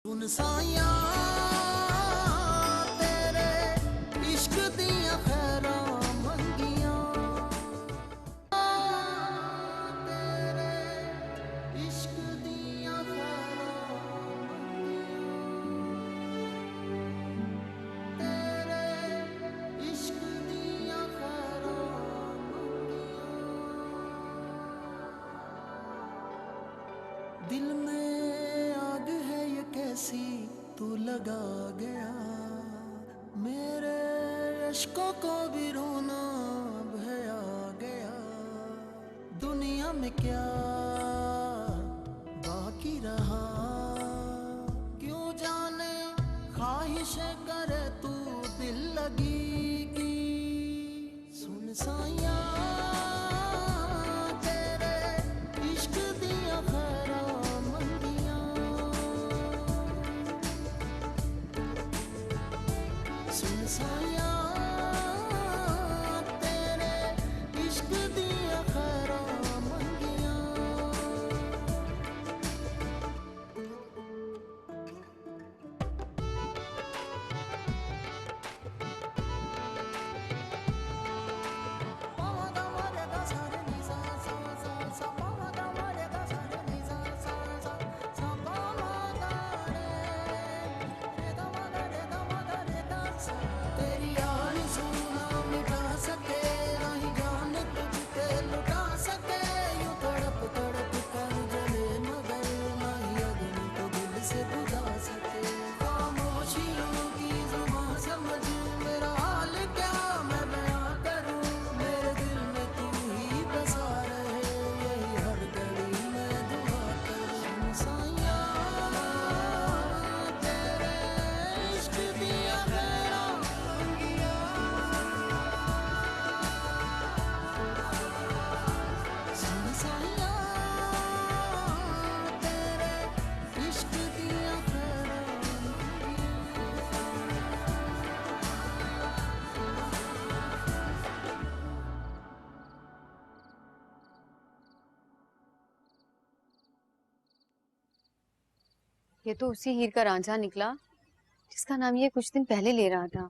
सुन साया तेरे इश्क दियां खैरां मंगियां तेरे इश्क दियां खैरां मंगियां तेरे इश्क दियां खैरां मंगियां दिल में आग है ये कैसी तू लगा गया मेरे अश्कों को भी रोना भया गया दुनिया में क्या बाकी रहा क्यों जाने ख्वाहिशें करे तू दिल लगी की सुन साया तेरे इश्क दियां खैरां मंगियां सुन साया तेरे इश्क दियां खैरां मंगियां पावा दा मारे दा सारे नी सा सा सा सा पावा दा मारे दा सारे नी सा सा सा सा पावा दा रे दा मा दा रे दा मा दा रे दा सा तेरी यार सुना मिटा सके नहीं जान तुझ पे लुटा सके यूं तड़प तड़प कर जले मगर नहीं अग्नि को दिल से बुझा सके खामोशियों की जुबां समझ मेरा हाल क्या मैं बयां करूं मेरे दिल में तू ही बसा रहे यही हर घड़ी मैं दुआ करूं साया तेरे इश्क दियां खैरां मंगियां सुन साया तेरे इश्क दियां खैरां ये तो उसी हीर का रांझा निकला जिसका नाम ये कुछ दिन पहले ले रहा था।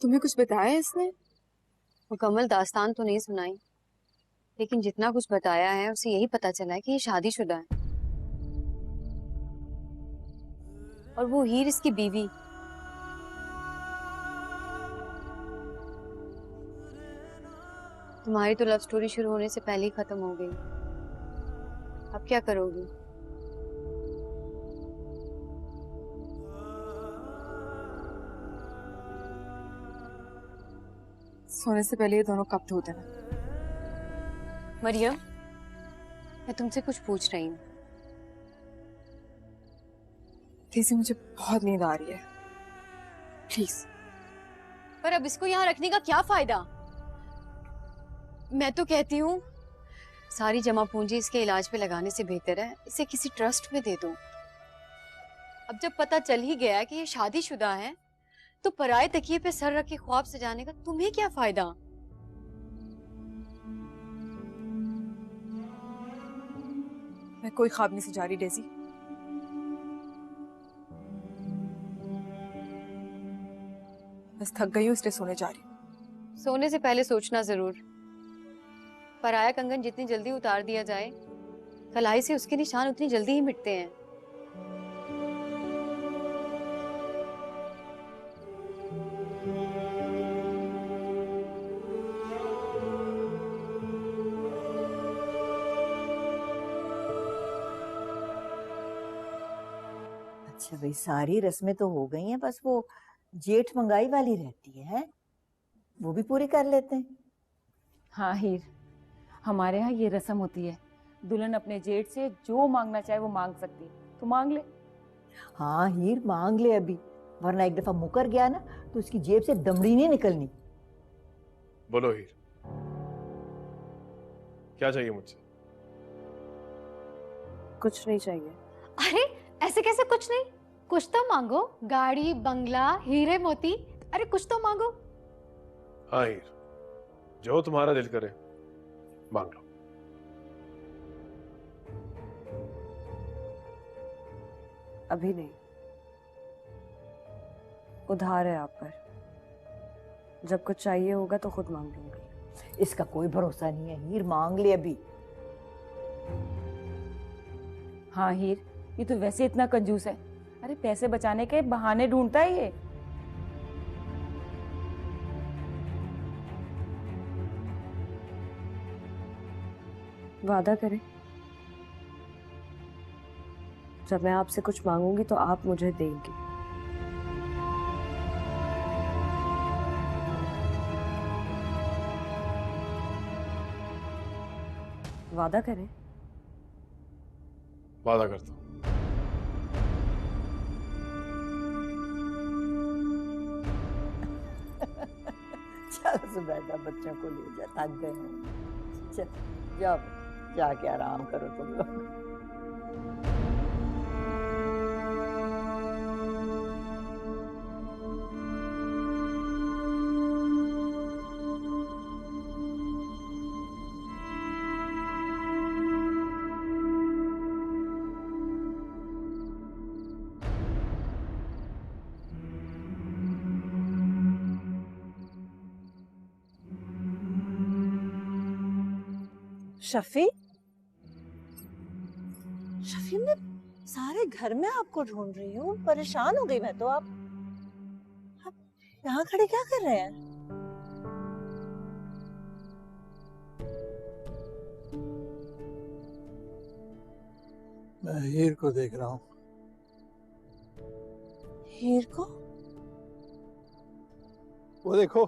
तुम्हें कुछ बताया इसने? मुकम्मल दास्तान तो नहीं सुनाई, लेकिन जितना कुछ बताया है उसे यही पता चला है कि ये शादीशुदा है और वो हीर इसकी बीवी। तुम्हारी तो लव स्टोरी शुरू होने से पहले ही खत्म हो गई। अब क्या करोगी? सोने से पहले ये दोनों कब धो देना। मरियम, मैं तुमसे कुछ पूछ रही हूँ। तेजी मुझे बहुत नींद आ रही है, प्लीज। पर अब इसको यहाँ रखने का क्या फायदा? मैं तो कहती हूँ सारी जमा पूंजी इसके इलाज पे लगाने से बेहतर है इसे किसी ट्रस्ट में दे दो। अब जब पता चल ही गया है कि ये शादीशुदा है तो पराये तकिए पे सर रख के ख्वाब सजाने का तुम्हें क्या फायदा? मैं कोई ख्वाब नहीं सजा रही डेजी। बस थक गई हूँ इसलिए सोने जा रही हूँ। सोने से पहले सोचना जरूर। पराया कंगन जितनी जल्दी उतार दिया जाए कलाई से उसके निशान उतनी जल्दी ही मिटते हैं। अच्छा भाई, सारी रस्में तो हो गई हैं, बस वो जेठ मंगाई वाली रहती है, वो भी पूरी कर लेते हैं। हाँ हीर, हमारे यहाँ ये रस्म होती है, दुल्हन अपने जेठ से जो मांगना चाहे वो मांग सकती है, तो मांग ले। हाँ हीर, मांग ले अभी, वरना एक दफा मुकर गया ना तो उसकी जेब से दमड़ी नहीं निकलनी। बोलो हीर, क्या चाहिए मुझसे? कुछ नहीं चाहिए। अरे ऐसे कैसे कुछ नहीं? कुछ तो मांगो, गाड़ी, बंगला, हीरे मोती, अरे कुछ तो मांगो। हाँ हीर, जो तुम्हारा दिल करे मांग लो। अभी नहीं, उधार है आप पर। जब कुछ चाहिए होगा तो खुद मांग लूंगी। इसका कोई भरोसा नहीं है हीर, मांग ले अभी। हाँ हीर, ये तो वैसे इतना कंजूस है। अरे पैसे बचाने के बहाने ढूंढता है ये। वादा करें, जब मैं आपसे कुछ मांगूंगी तो आप मुझे देंगे। वादा करें। वादा करता हूँ। चल सुबैदा, बच्चों को ले जा, थक गए हैं। चल जाओ, जाके आराम करो तुम लोग। शफी, शफी, मैं सारे घर में आपको ढूंढ रही हूँ, परेशान हो गई मैं तो। आप यहाँ खड़े क्या कर रहे हैं? मैं हीर को देख रहा हूँ। हीर को? वो देखो,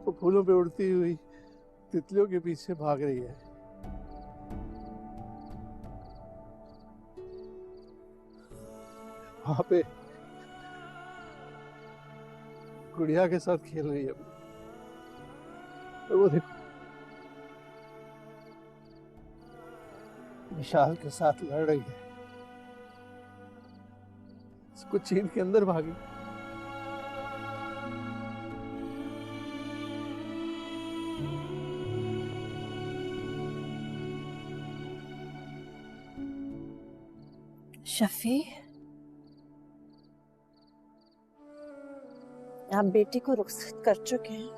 वो फूलों पे उड़ती हुई तितलियों के पीछे भाग रही है। वहां पे गुड़िया के साथ खेल रही है। और वो देखो, विशाल के साथ लड़ रही है। उसको चीन के अंदर भागी। शफी, आप बेटी को रुखसत कर चुके हैं।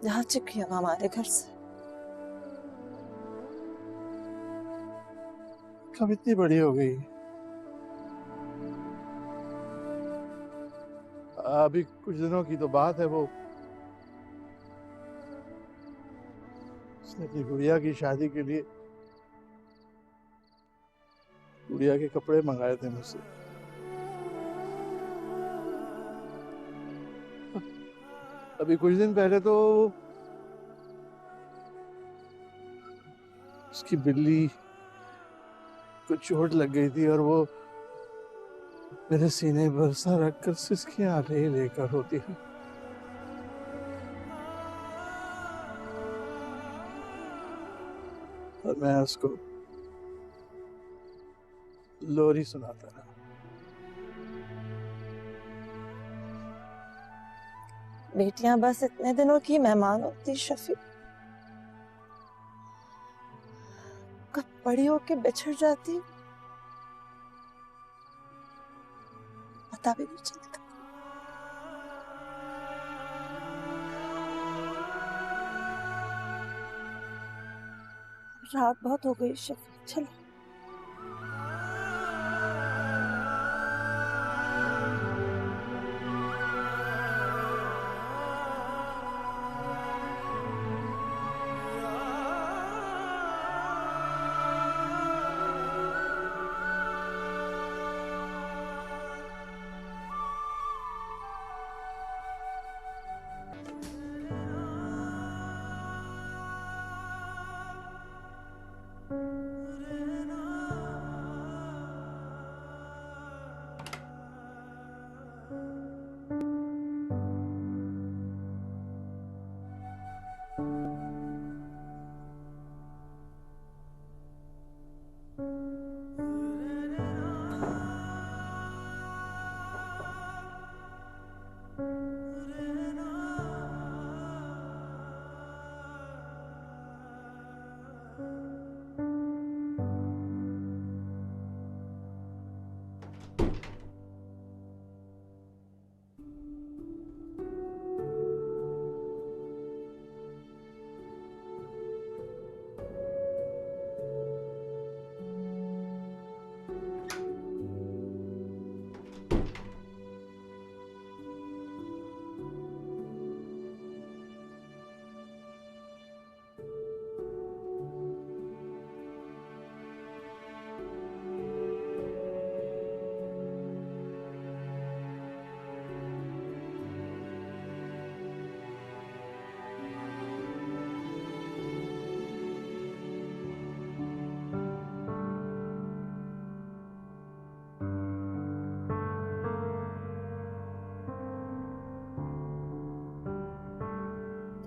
जा चुकी हूँ हमारे घर से। कब इतनी बड़ी हो गई? अभी कुछ दिनों की तो बात है। वो उसने अपनी गुड़िया की शादी के लिए गुड़िया के कपड़े मंगाए थे मुझसे। अभी कुछ दिन पहले तो उसकी बिल्ली को चोट लग गई थी और वो मेरे सीने पर सर रखकर सिसकियां ले लेकर होती है। और मैं उसको लोरी सुनाता रहा। बेटियां बस इतने दिनों की मेहमान होती शफी, कब बड़ी होके बिछड़ जाती पता भी नहीं चलता। रात बहुत हो गई शफी, चलो।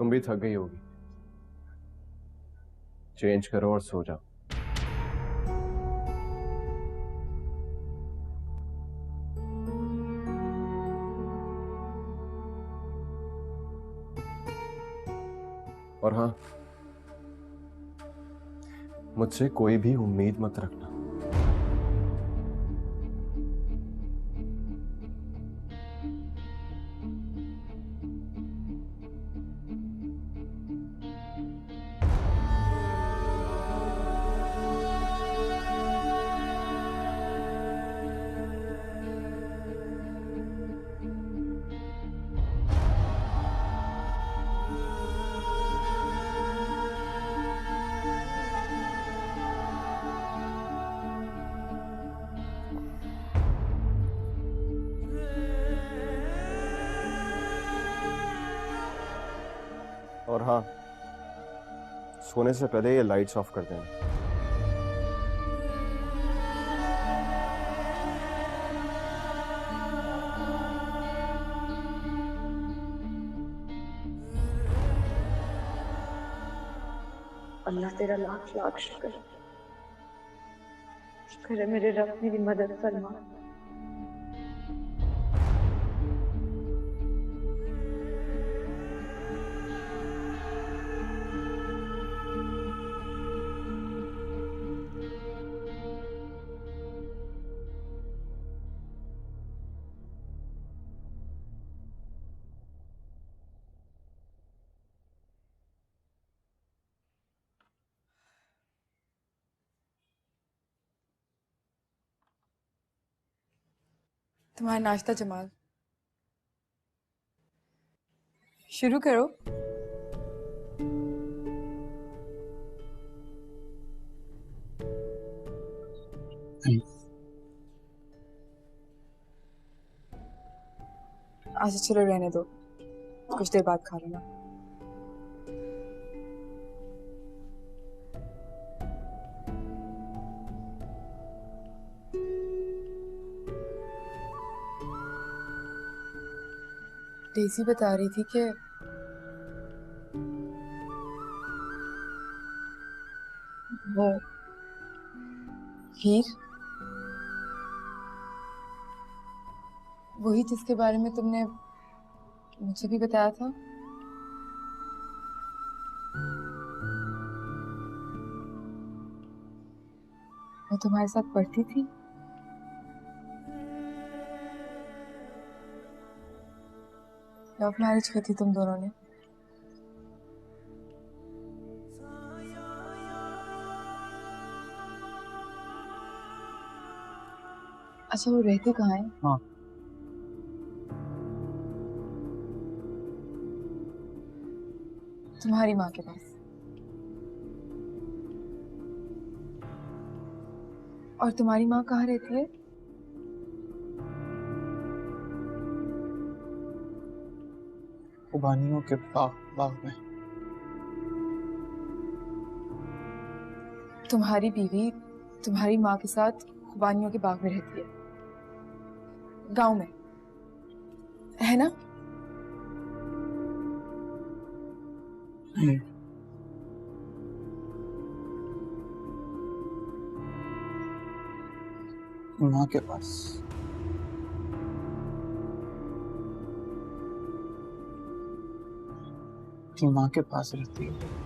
तुम भी थक गई होगी, चेंज करो और सो जाओ। और हाँ, मुझसे कोई भी उम्मीद मत रखना। और हाँ, सोने से पहले ये लाइट्स ऑफ कर देना। अल्लाह तेरा लाख लाख शुक्र शुक्र है मेरे रब, मेरी मदद फरमा। तुम्हारा नाश्ता जमाल, शुरू करो। अच्छा चलो रहने दो, कुछ देर बाद खा लेना। डेज़ी बता रही थी कि वो हीर, वही जिसके बारे में तुमने मुझे भी बताया था। वो तुम्हारे साथ पढ़ती थी। लव मैरिज की थी तुम दोनों ने। अच्छा वो रहते कहाँ है? हाँ, तुम्हारी माँ के पास। और तुम्हारी माँ कहाँ रहती है? खुबानियों के बाग में। तुम्हारी बीवी तुम्हारी माँ के साथ खुबानियों के बाग में रहती है, गांव में, है ना? माँ के पास। माँ के पास रहती है।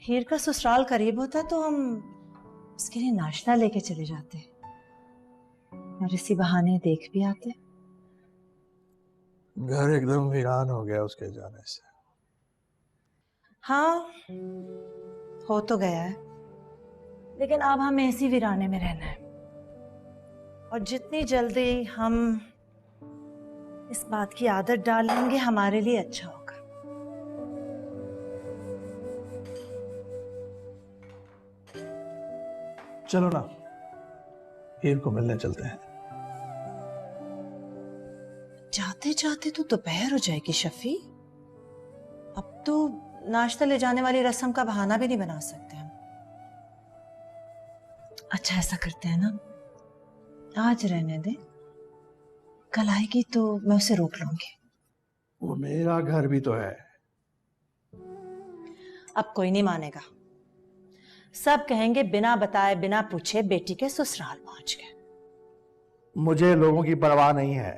हीर का ससुराल करीब होता तो हम उसके लिए नाश्ता लेके चले जाते और इसी बहाने देख भी आते। घर एकदम वीरान हो गया उसके जाने से। हाँ, हो तो गया है, लेकिन अब हमें इसी वीराने में रहना है, और जितनी जल्दी हम इस बात की आदत डाल लेंगे हमारे लिए अच्छा होगा। चलो ना, हीर को मिलने चलते हैं। जाते जाते तो दोपहर हो जाएगी शफी। अब तो नाश्ता ले जाने वाली रस्म का बहाना भी नहीं बना सकते हम। अच्छा ऐसा करते हैं ना, आज रहने दे, कल आएगी तो मैं उसे रोक लूंगी। वो मेरा घर भी तो है। अब कोई नहीं मानेगा, सब कहेंगे बिना बताए बिना पूछे बेटी के ससुराल पहुंच गए। मुझे लोगों की परवाह नहीं है।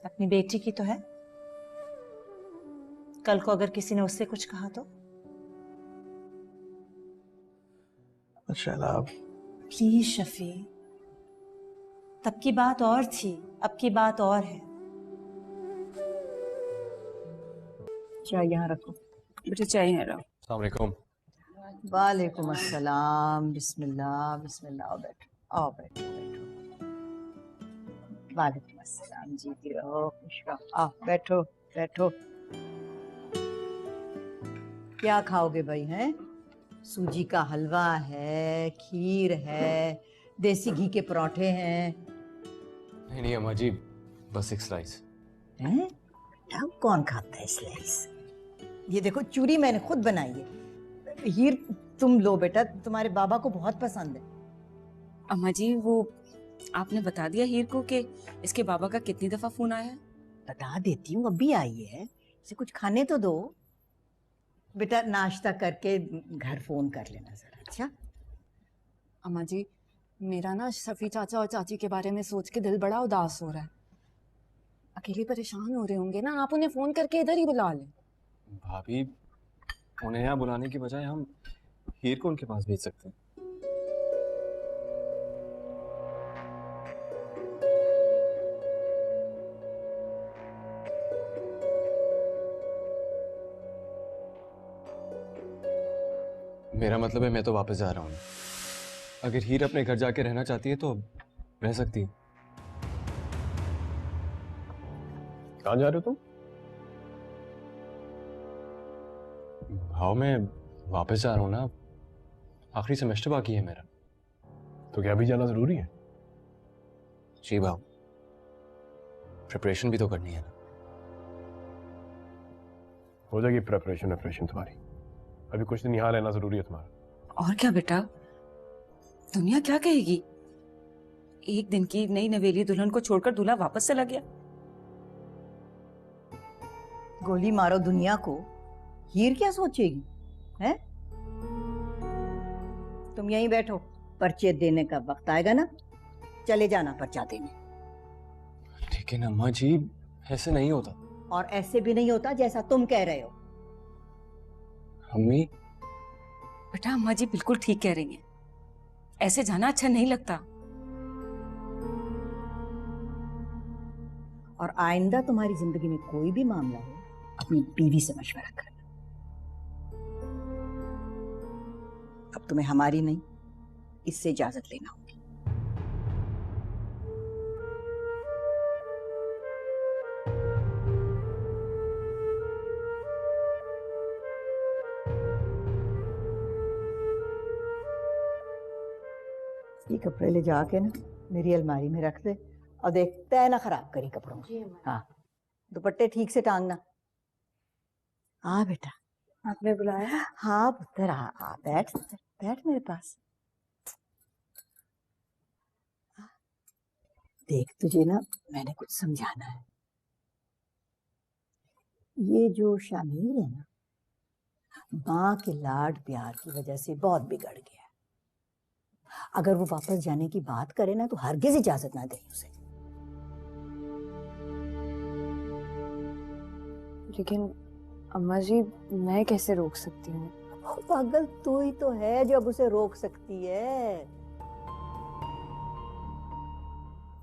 अपनी बेटी की तो है। कल को अगर किसी ने उससे कुछ कहा तो? शैलाब प्लीज शफी, तब की बात और थी, अब की बात और है। चाय यहाँ रखो। बेटा चाय है। अस्सलाम वालेकुम। वालेकुम अस्सलाम। बिस्मिल्लाह बिस्मिल्लाह। बैठो, आओ बैठो बैठो। वालेकुम अस्सलाम। जीती रहो, खुश रहो। आओ बैठो बैठो। क्या खाओगे भाई? हैं? सूजी का हलवा है, खीर है, देसी घी के पराठे हैं। नहीं नहीं अम्मा जी, बस एक स्लाइस। हैं? अब कौन खाता है स्लाइस? ये देखो चूरी मैंने खुद बनाई है। हीर तुम लो बेटा, तुम्हारे बाबा को बहुत पसंद है। अम्मा जी वो आपने बता दिया हीर को कि इसके बाबा का कितनी दफा फोन आया है? बता देती हूँ, अभी आई है, इसे कुछ खाने तो दो। बेटा नाश्ता करके घर फोन कर लेना जरा। अच्छा अम्मा जी, मेरा ना शफी चाचा और चाची के बारे में सोच के दिल बड़ा उदास हो रहा है। अकेले परेशान हो रहे होंगे ना, आप उन्हें फोन करके इधर ही बुला लें। भाभी, उन्हें यहाँ बुलाने की बजाय हम हीर को उनके पास भेज सकते हैं। मेरा मतलब है मैं तो वापस जा रहा हूँ। अगर हीर अपने घर जाके रहना चाहती है तो रह सकती है। कहाँ जा रहे हो तुम? भाव मैं वापस जा रहा हूँ ना, आखिरी सेमेस्टर बाकी है मेरा। तो क्या अभी जाना जरूरी है? जी भाव, प्रिपरेशन भी तो करनी है ना। हो जाएगी प्रिपरेशन तुम्हारी। अभी कुछ दिन यहाँ रहना जरूरी है तुम्हारा। और क्या बेटा, दुनिया क्या कहेगी? एक दिन की नई नवेली दुल्हन को छोड़कर दूल्हा वापस चला गया। गोली मारो दुनिया को, हीर क्या सोचेगी? हैं? तुम यहीं बैठो, पर्चे देने का वक्त आएगा ना चले जाना पर्चा देने। लेकिन अम्मा जी ऐसे नहीं होता। और ऐसे भी नहीं होता जैसा तुम कह रहे हो। अम्मी, बेटा अम्मा जी बिल्कुल ठीक कह रही हैं, ऐसे जाना अच्छा नहीं लगता। और आइंदा तुम्हारी जिंदगी में कोई भी मामला हो, अपनी बीवी से मशवरा करना। अब तुम्हें हमारी नहीं, इससे इजाजत लेना होगी। ये कपड़े ले जाके ना मेरी अलमारी में रख दे, और देख तय ना खराब करी कपड़ों को। हाँ, दुपट्टे ठीक से टांगना। हाँ बेटा, आपने बुलाया? हाँ पुत्र, आ बैठ बैठ मेरे पास। देख तुझे ना मैंने कुछ समझाना है। ये जो शामिर है ना, माँ के लाड प्यार की वजह से बहुत बिगड़ गया। अगर वो वापस जाने की बात करे ना तो हरगिज इजाजत ना दे उसे। लेकिन अम्मा जी मैं कैसे रोक सकती हूँ? पागल तू ही तो है जो अब उसे रोक सकती है।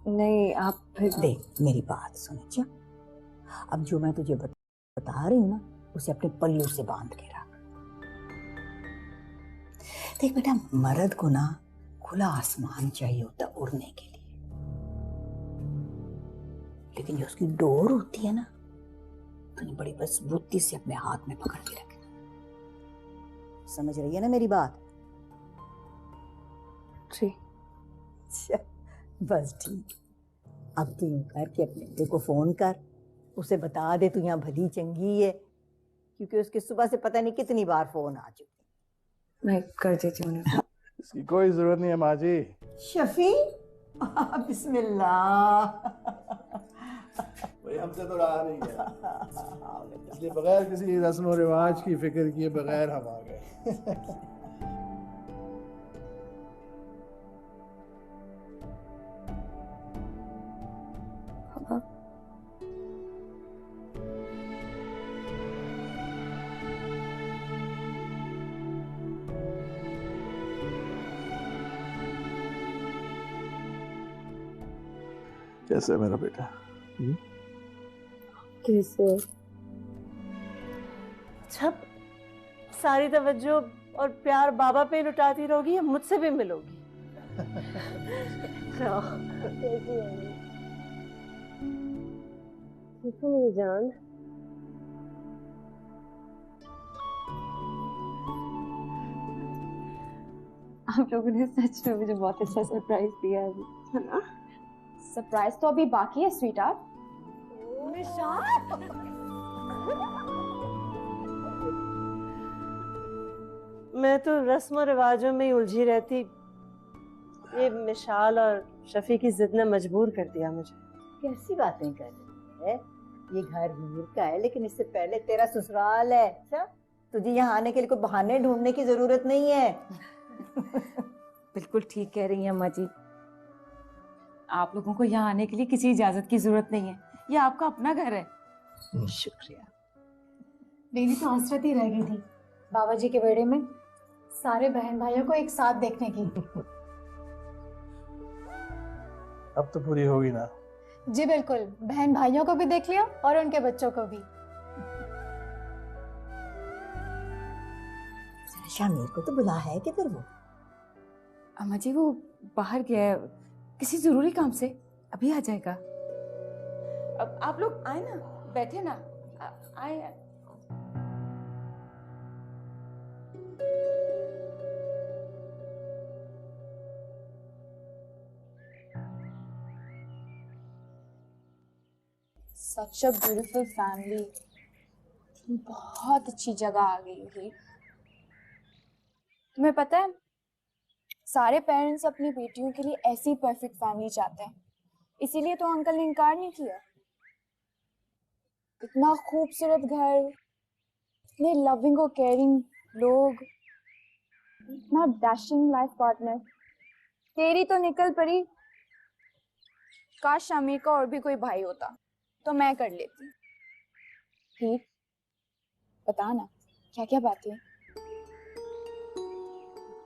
नहीं आप फिर देख मेरी बात सुन। अच्छा अब जो मैं तुझे बता रही हूँ ना, उसे अपने पल्लू से बांध के रख। देख बेटा, मर्द को ना खुला आसमान चाहिए होता उड़ने के लिए, लेकिन जो उसकी डोर होती है ना, तो बड़ी मजबूती से अपने हाथ में पकड़ के रखे। समझ रही है ना मेरी बात? ठीक। बस ठीक। अब तू यूं कर कि अपने बेटे को फोन कर, उसे बता दे तू यहाँ भली चंगी है, क्योंकि उसके सुबह से पता नहीं कितनी बार फोन आ चुके। मैं कर देती हूँ। इसकी कोई जरूरत नहीं है माँ जी। शफी, बिस्मिल्लाह। भाई हमसे तो रहा नहीं गया, इसलिए बगैर किसी रस्म और रिवाज की फिक्र किए बगैर हम आ गए। कैसे है मेरा बेटा? कैसे? अच्छा, सारी तवज्जो और प्यार बाबा पे लुटाती रहोगी या मुझसे भी मिलोगी? मेरी जान, आप लोगों ने सच में मुझे बहुत अच्छा सरप्राइज दिया है ना? सरप्राइज तो अभी बाकी है स्वीटहार्ट। मैं तो रस्म और रिवाजों में ही उलझी रहती, ये मिशाल और शफी की जिद ने मजबूर कर दिया मुझे। कैसी बातें कर रही है? ये घर हीर का है, लेकिन इससे पहले तेरा ससुराल है। अच्छा, तुझे यहाँ आने के लिए कोई बहाने ढूंढने की जरूरत नहीं है। बिल्कुल ठीक कह रही हैं अम्मा जी, आप लोगों को यहाँ आने के लिए किसी इजाजत की जरूरत नहीं है, ये आपका अपना घर है। शुक्रिया। मेरी तो हसरत ही रह गई थी बाबा जी के बेड़े में सारे बहन भाइयों को एक साथ देखने की। अब तो पूरी होगी ना? जी बिल्कुल, बहन भाइयों को भी देख लिया और उनके बच्चों को भी। शामिर को तो बुला है किधर वो? अम्मा जी वो बाहर गया है किसी जरूरी काम से, अभी आ जाएगा। अब आप लोग आए ना, बैठे ना, आए। सच अ ब्यूटीफुल फैमिली, बहुत अच्छी जगह आ गई है। तुम्हें पता है, सारे पेरेंट्स अपनी बेटियों के लिए ऐसी परफेक्ट फैमिली चाहते हैं, इसीलिए तो अंकल ने इनकार नहीं किया। इतना खूबसूरत घर, इतने लविंग और केयरिंग लोग, इतना डैशिंग लाइफ पार्टनर। तेरी तो निकल पड़ी, काश शमीर का और भी कोई भाई होता तो मैं कर लेती। ठीक, बता ना क्या क्या बातें।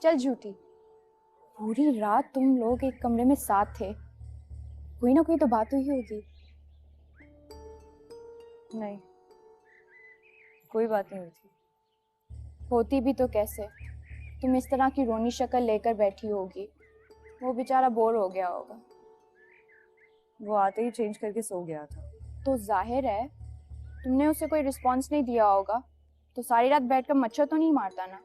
चल झूठी, पूरी रात तुम लोग एक कमरे में साथ थे, कोई ना कोई तो बात हुई होगी। नहीं, कोई बात नहीं हुई थी। होती भी तो कैसे, तुम इस तरह की रोनी शक्ल लेकर बैठी होगी, वो बेचारा बोर हो गया होगा। वो आते ही चेंज करके सो गया था। तो जाहिर है तुमने उसे कोई रिस्पॉन्स नहीं दिया होगा, तो सारी रात बैठकर मच्छर तो नहीं मारता ना।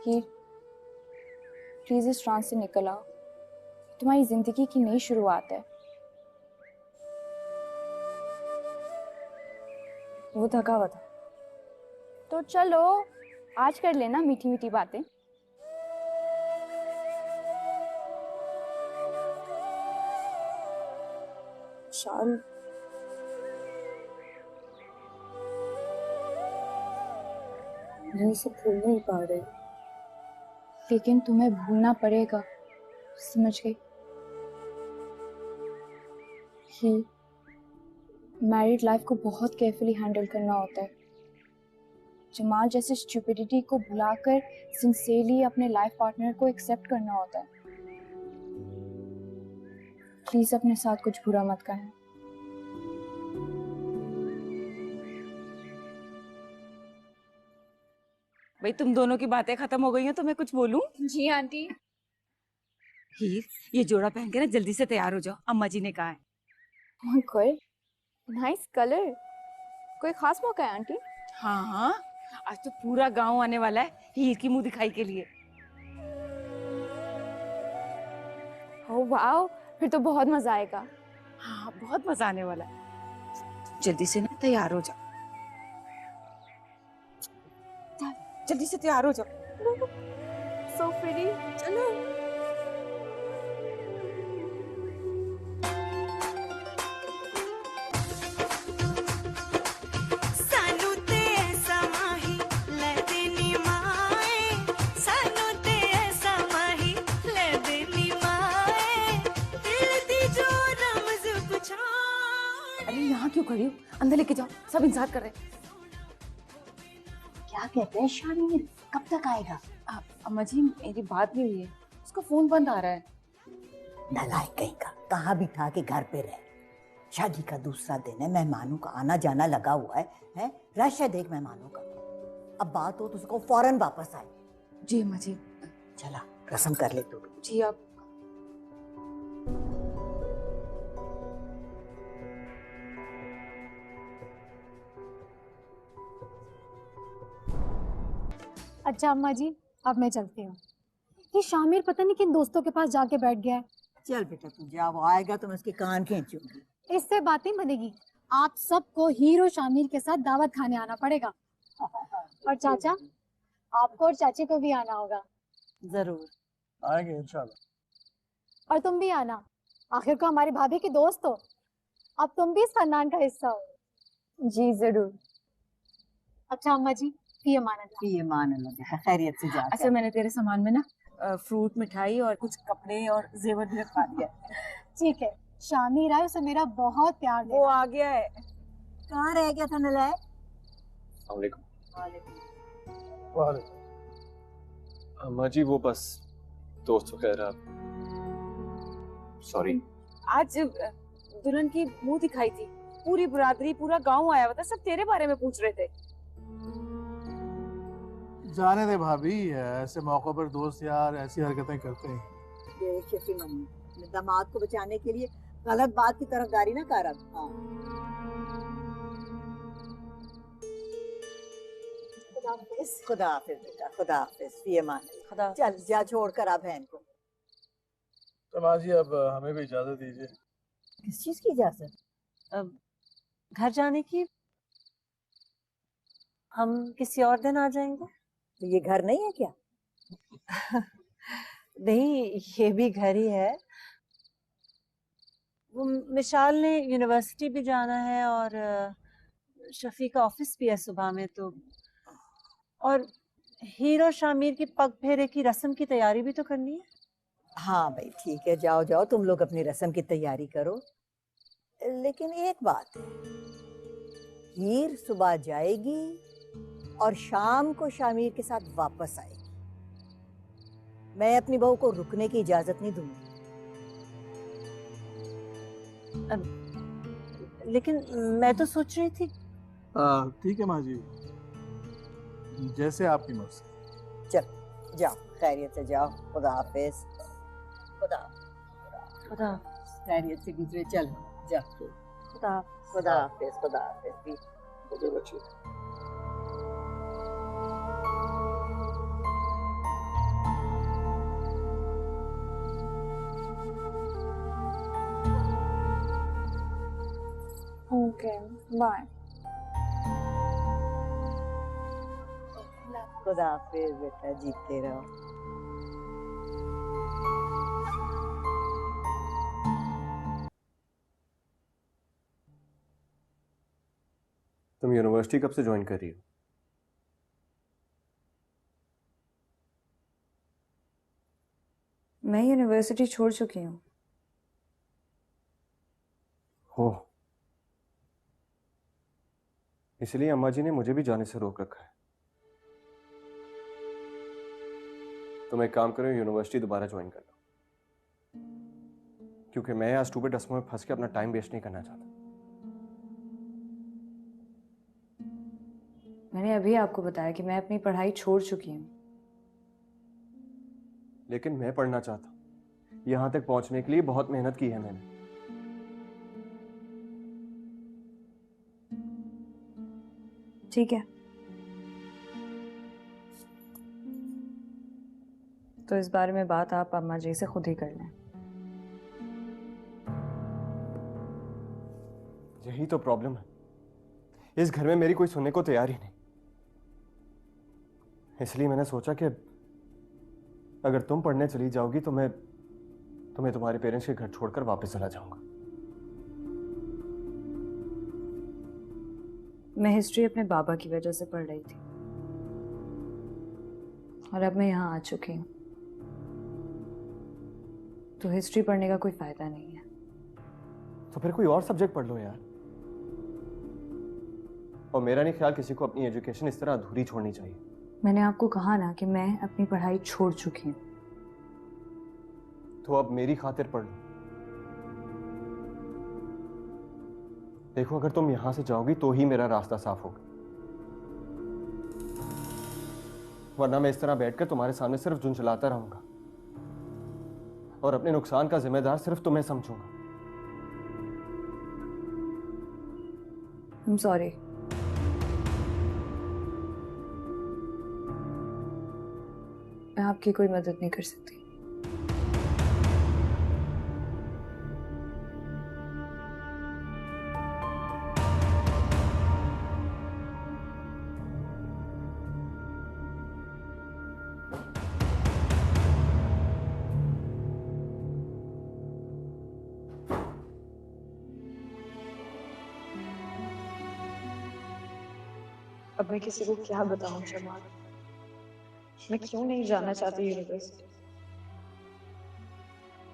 हीर, प्लीज इस ट्रांस से निकल आओ, तुम्हारी जिंदगी की नई शुरुआत है। वो थका हुआ था। तो चलो आज कर लेना मीठी मीठी बातें। शाल, मैं इसे भूल नहीं पा रही। लेकिन तुम्हें भूलना पड़ेगा, समझ गई? ही मैरिड लाइफ को बहुत केयरफुली हैंडल करना होता है। जमाल जैसे स्टूपिडिटी को भुलाकर सिंसियरली अपने लाइफ पार्टनर को एक्सेप्ट करना होता है। प्लीज अपने साथ कुछ बुरा मत करना। भाई तुम दोनों की बातें खत्म हो गई हैं तो मैं कुछ बोलूं? जी आंटी। हीर, ये जोड़ा पहन के ना जल्दी से तैयार हो जाओ, अम्मा जी ने कहा है। ओह गॉड, नाइस कलर। कोई खास मौका है आंटी? हाँ हाँ, आज तो पूरा गांव आने वाला है हीर की मुंह दिखाई के लिए। ओह वाओ, फिर तो बहुत मजा आएगा। हाँ बहुत मजा आने वाला है। जल्दी से ना तैयार हो जाओ, जल्दी से तैयार हो जाओ। So pretty. चलो। अरे यहाँ क्यों खड़ी हो? अंदर लेके जाओ, सब इंतजार कर रहे हैं। क्या कहते हैं शामिर, कब तक आएगा? अम्मा जी मेरी बात नहीं हुई है, उसका फोन बंद आ रहा है। नालायक कहीं का, कहा भी था कि घर पे रहे। शादी का दूसरा दिन है, मेहमानों का आना जाना लगा हुआ है? रश है देख मेहमानों का। अब बात हो तो उसको फौरन वापस आए। जी अम्मा जी। चला रस्म कर ले तू। जी आप। अच्छा अम्मा जी, अब मैं चलती हूँ। ये शामिर पता नहीं किन दोस्तों के पास जाके बैठ गया है। चल बेटा तू जा, वो आएगा तो मैं उसके कान खींचूंगी। इससे बात नहीं बनेगी। आप सबको हीरो शामिर के साथ दावत खाने आना पड़ेगा। और चाचा, आपको और चाची को भी आना होगा। जरूर आएंगे इंशाल्लाह। और तुम भी आना, आखिर को हमारी भाभी की दोस्त हो। अब तुम भी इस खानदान का हिस्सा हो। जी जरूर। अच्छा अम्मा जी, ये माना खैरियत से जा। अच्छा मैंने तेरे सामान में ना फ्रूट, मिठाई और कुछ कपड़े और जेवर भी रखवा दिया। ठीक है, शामिर आए, उसे मेरा बहुत प्यार वो आ गया है। कहाँ रह गया था नलायक? अम्मा जी वो बस दोस्त वगैरह। सॉरी। आज दुल्हन की मुंह दिखाई थी, पूरी बिरादरी पूरा गांव आया हुआ था, सब तेरे बारे में पूछ रहे थे। जाने दे भाभी, ऐसे मौकों पर दोस्त यार ऐसी हरकतें करते हैं। बेशकी मम्मी, अपने दामाद को बचाने के लिए गलत बात की तरफदारी ना कर। हाँ। खुदा हाफिज बेटा, खुदा हाफिज। ये मान खुदा। चल जा, छोड़ कर आ बहन को। तो माँ जी अब हमें भी इजाजत दीजिए। किस चीज की इजाजत? अब घर जाने की। हम किसी और दिन आ जाएंगे। तो ये घर नहीं है क्या? नहीं, ये भी घर ही है। वो मिशाल ने यूनिवर्सिटी भी जाना है और शफी का ऑफिस भी है सुबह में, तो और हीर और शामिर की पग फेरे की रस्म की तैयारी भी तो करनी है। हाँ भाई ठीक है, जाओ जाओ तुम लोग अपनी रस्म की तैयारी करो। लेकिन एक बात है, हीर सुबह जाएगी और शाम को शामिर के साथ वापस आएगी। मैं अपनी बहू को रुकने की इजाजत नहीं दूंगी। लेकिन मैं तो सोच रही थी। ठीक है माँ जी, जैसे आपकी मर्जी। चल जाओ, खैरियत से जाओ। खुदा हाफिज। खुदा खुदा खैरियत से गुजरे। चल जा। खुदा खुदा हाफिज। खुदा हाफिज। बच्चे ओके बाय। खुदा हाफिज बेटा, जीते रहो। तुम यूनिवर्सिटी कब से ज्वाइन कर रही हो? मैं यूनिवर्सिटी छोड़ चुकी हूँ। हो, इसलिए अम्मा जी ने मुझे भी जाने से रोक रखा है। तुम एक काम करो, यूनिवर्सिटी दोबारा ज्वाइन कर लो, क्योंकि मैं आज स्टूपिड रस्मों में फंस के अपना टाइम वेस्ट नहीं करना चाहता। मैंने अभी आपको बताया कि मैं अपनी पढ़ाई छोड़ चुकी हूँ। लेकिन मैं पढ़ना चाहता हूँ। यहां तक पहुंचने के लिए बहुत मेहनत की है मैंने। ठीक है, तो इस बारे में बात आप अम्मा जी से खुद ही कर लें। यही तो प्रॉब्लम है, इस घर में मेरी कोई सुनने को तैयार ही नहीं। इसलिए मैंने सोचा कि अगर तुम पढ़ने चली जाओगी तो मैं तुम्हें तुम्हारे पेरेंट्स के घर छोड़कर वापस चला जाऊंगा। मैं हिस्ट्री अपने बाबा की वजह से पढ़ रही थी और अब मैं यहाँ आ चुकी हूँ, तो हिस्ट्री पढ़ने का कोई फायदा नहीं है। तो फिर कोई और सब्जेक्ट पढ़ लो यार। और मेरा नहीं ख्याल किसी को अपनी एजुकेशन इस तरह अधूरी छोड़नी चाहिए। मैंने आपको कहा ना कि मैं अपनी पढ़ाई छोड़ चुकी हूँ। तो अब मेरी खातिर पढ़ लो। देखो, अगर तुम यहां से जाओगी तो ही मेरा रास्ता साफ होगा, वरना मैं इस तरह बैठकर तुम्हारे सामने सिर्फ झुंझलाता रहूंगा और अपने नुकसान का जिम्मेदार सिर्फ तुम्हें समझूंगा। I'm sorry। मैं आपकी कोई मदद नहीं कर सकती। अब मैं किसी को क्या बताऊं जमाल, मैं क्यों नहीं जाना चाहती यूनिवर्सिटी।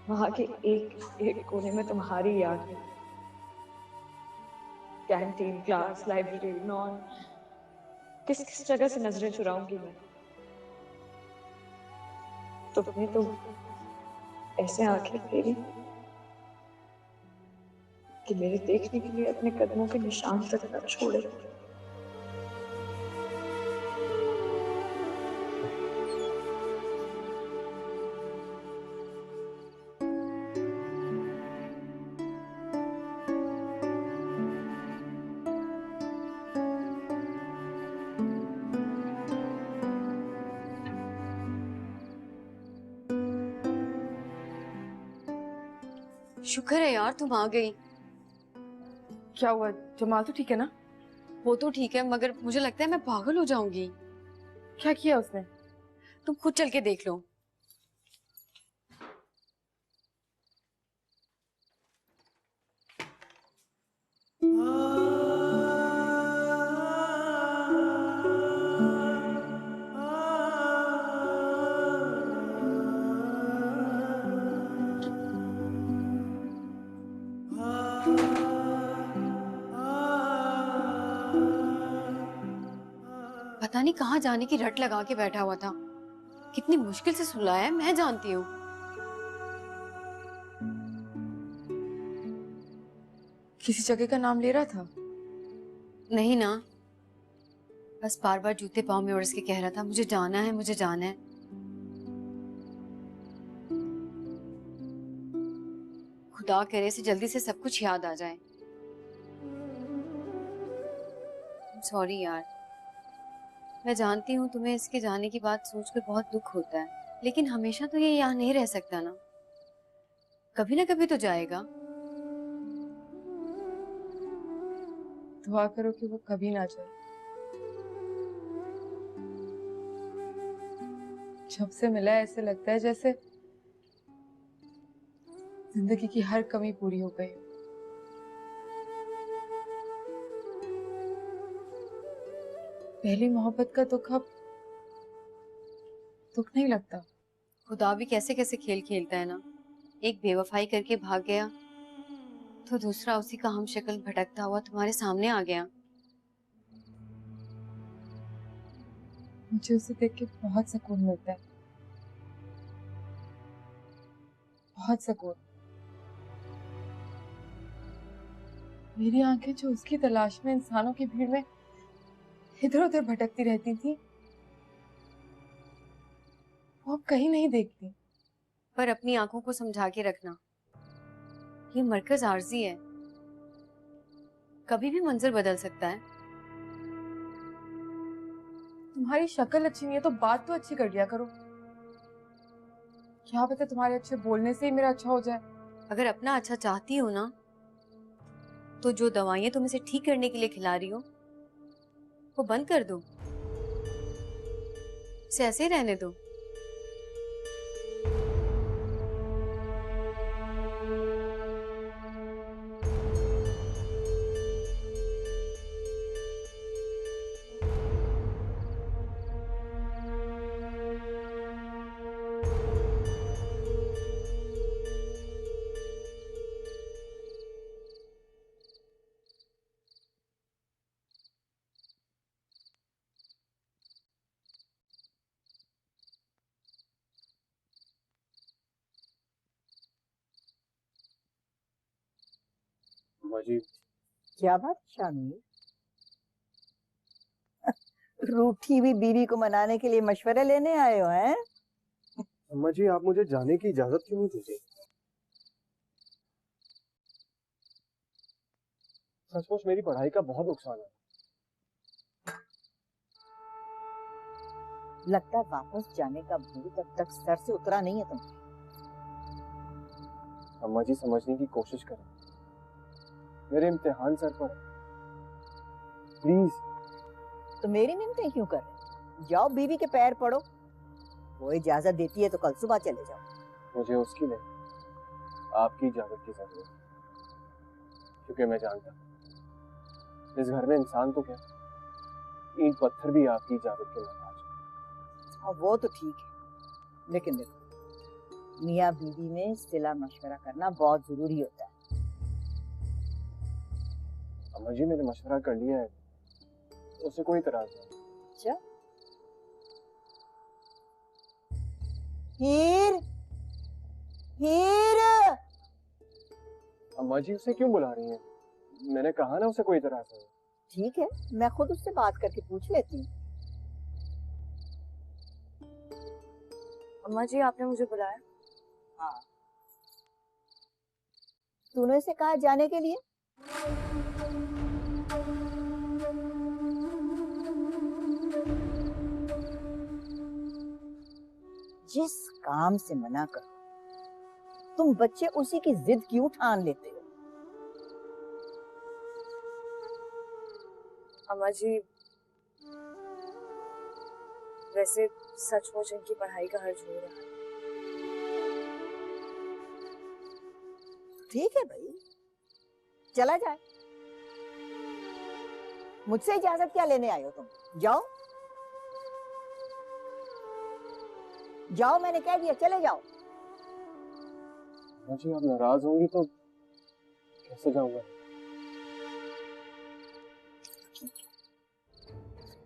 वहां के एक एक कोने में तुम्हारी याद है। कैंटीन, क्लास, लाइब्रेरी, नॉन, किस किस जगह से नजरें चुराऊंगी मैं। तुमने तो ऐसे आंखें फेरी कि मेरे देखने के लिए अपने कदमों के निशान तक न छोड़े। शुक्र है यार तुम आ गई। क्या हुआ? जमाल तो ठीक है ना? वो तो ठीक है, मगर मुझे लगता है मैं पागल हो जाऊंगी। क्या किया उसने? तुम खुद चल के देख लो। पता नहीं कहाँ जाने की रट लगा के बैठा हुआ था। कितनी मुश्किल से सुलाया है, मैं जानती हूँ। किसी जगह का नाम ले रहा था? नहीं ना, बस बार बार जूते पाँव में उड़स के कह रहा था मुझे जाना है, मुझे जाना है। खुदा करे से जल्दी से सब कुछ याद आ जाए। सॉरी यार, मैं जानती हूँ तुम्हें इसके जाने की बात सोचकर बहुत दुख होता है, लेकिन हमेशा तो ये यहाँ नहीं रह सकता ना, कभी ना कभी तो जाएगा। दुआ करो कि वो कभी ना जाए। जब से मिला है ऐसे लगता है जैसे जिंदगी की हर कमी पूरी हो गई। पहली मोहब्बत का दुख अब दुख नहीं लगता। खुदा भी कैसे कैसे खेल खेलता है ना, एक बेवफाई करके भाग गया तो दूसरा उसी का हम शक्ल भटकता हुआ तुम्हारे सामने आ गया। मुझे उसे देख के बहुत सुकून मिलता है, बहुत सुकून। मेरी आंखें जो उसकी तलाश में इंसानों की भीड़ में इधर उधर भटकती रहती थी, वो अब कहीं नहीं देखती। पर अपनी आंखों को समझा के रखना, ये मरकज आर्जी है, कभी भी मंजर बदल सकता है। तुम्हारी शक्ल अच्छी नहीं है तो बात तो अच्छी कर लिया करो। क्या पता तुम्हारे अच्छे बोलने से ही मेरा अच्छा हो जाए। अगर अपना अच्छा चाहती हो ना, तो जो दवाइयां तुम इसे ठीक करने के लिए खिला रही हो वो बंद कर दो, इसे ऐसे ही रहने दो। अम्मा जी, क्या बात शामिर? रूठी हुई बीवी को मनाने के लिए मशवरे लेने आए हो हैं? अम्मा जी आप मुझे जाने की इजाजत क्यों नहीं दीजिए? सचमुच मेरी पढ़ाई का बहुत नुकसान है। लगता है वापस जाने का भूत अब तक सर से उतरा नहीं है तुम। अम्मा जी समझने की कोशिश करें, मेरे इम्तिहान सर पर है, प्लीज। तो मेरी मिन्नतें क्यों कर रहे? जाओ बीवी के पैर पड़ो, वो इजाजत देती है तो कल सुबह चले जाओ। मुझे उसकी नहीं, आपकी इजाजत की जरूरत है, क्योंकि मैं जानता हूँ इस घर में इंसान तो क्या, ईंट पत्थर भी आपकी इजाजत के मोहताज है। और वो तो ठीक है, लेकिन देखो मियाँ बीवी में सिला मशवरा करना बहुत जरूरी होता है। अम्मा जी मैंने मशवरा कर लिया है, उसे कोई इतराज नहीं। अच्छा हीर, हीर। अम्मा जी उसे क्यों बुला रही हैं? मैंने कहा ना उसे कोई इतराज नहीं। ठीक है, मैं खुद उससे बात करके पूछ लेती हूँ। अम्मा जी आपने मुझे बुलाया? हाँ, तूने इसे कहा जाने के लिए? जिस काम से मना करो तुम बच्चे उसी की जिद क्यों ठान लेते हो? अम्मा जी वैसे सचमुच इनकी पढ़ाई का हर्ज हो रहा है। ठीक है भाई, चला जाए। मुझसे इजाजत क्या लेने आए हो तुम? जाओ जाओ, मैंने कह दिया, चले जाओ। अम्मा जी आप नाराज होंगी तो कैसे जाऊंगा?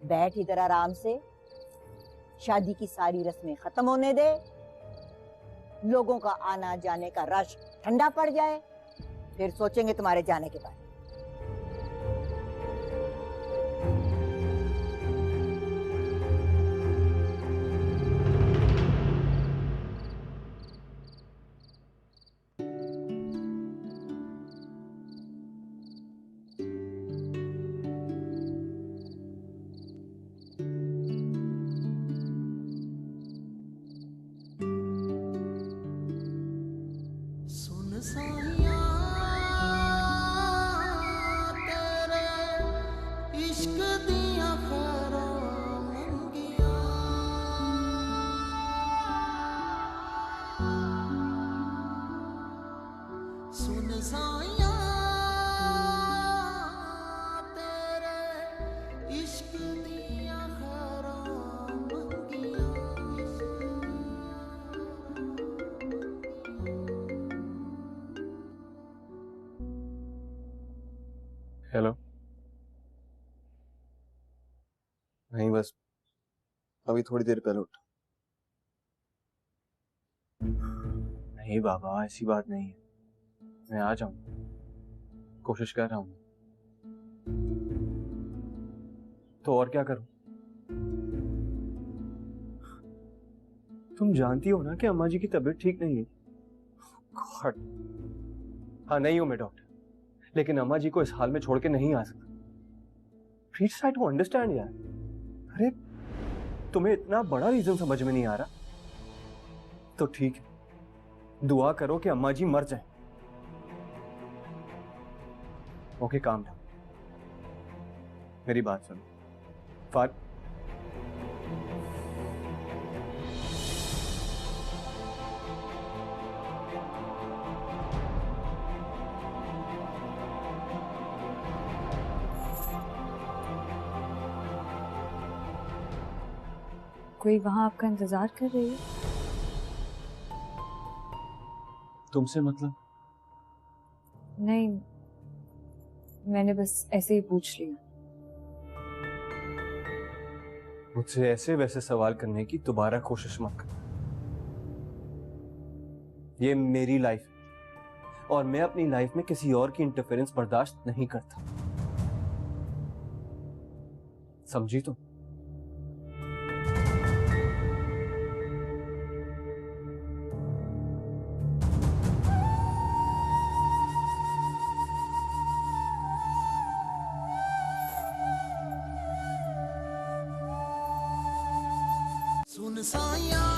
बैठ इधर आराम से, शादी की सारी रस्में खत्म होने दे, लोगों का आना जाने का रश ठंडा पड़ जाए, फिर सोचेंगे तुम्हारे जाने के बाद। सुन साइया तेरे इश्क दिया खैरां मंगियां, सुन साइया तेरे इश्क दिया खैरां मंगियां। हेलो। नहीं बस अभी थोड़ी देर पहले उठा। नहीं बाबा ऐसी बात नहीं है, मैं आ जाऊंगा, कोशिश कर रहा हूँ। तो और क्या करूं? तुम जानती हो ना कि अम्मा जी की तबीयत ठीक नहीं है। God. हाँ, नहीं हूं मैं डॉक्टर, लेकिन अम्मा जी को इस हाल में छोड़ के नहीं आ सकता। प्लीज ट्राई टू अंडरस्टैंड यार। अरे तुम्हें इतना बड़ा रीजन समझ में नहीं आ रहा तो ठीक है, दुआ करो कि अम्मा जी मर जाए। Okay, calm down. मेरी बात सुनो फात, कोई वहां आपका इंतजार कर रही है? तुमसे मतलब? नहीं, मैंने बस ऐसे ही पूछ लिया। मुझसे ऐसे वैसे सवाल करने की दोबारा कोशिश मत कर। ये मेरी लाइफ है और मैं अपनी लाइफ में किसी और की इंटरफेरेंस बर्दाश्त नहीं करता, समझी तुम? सुन साया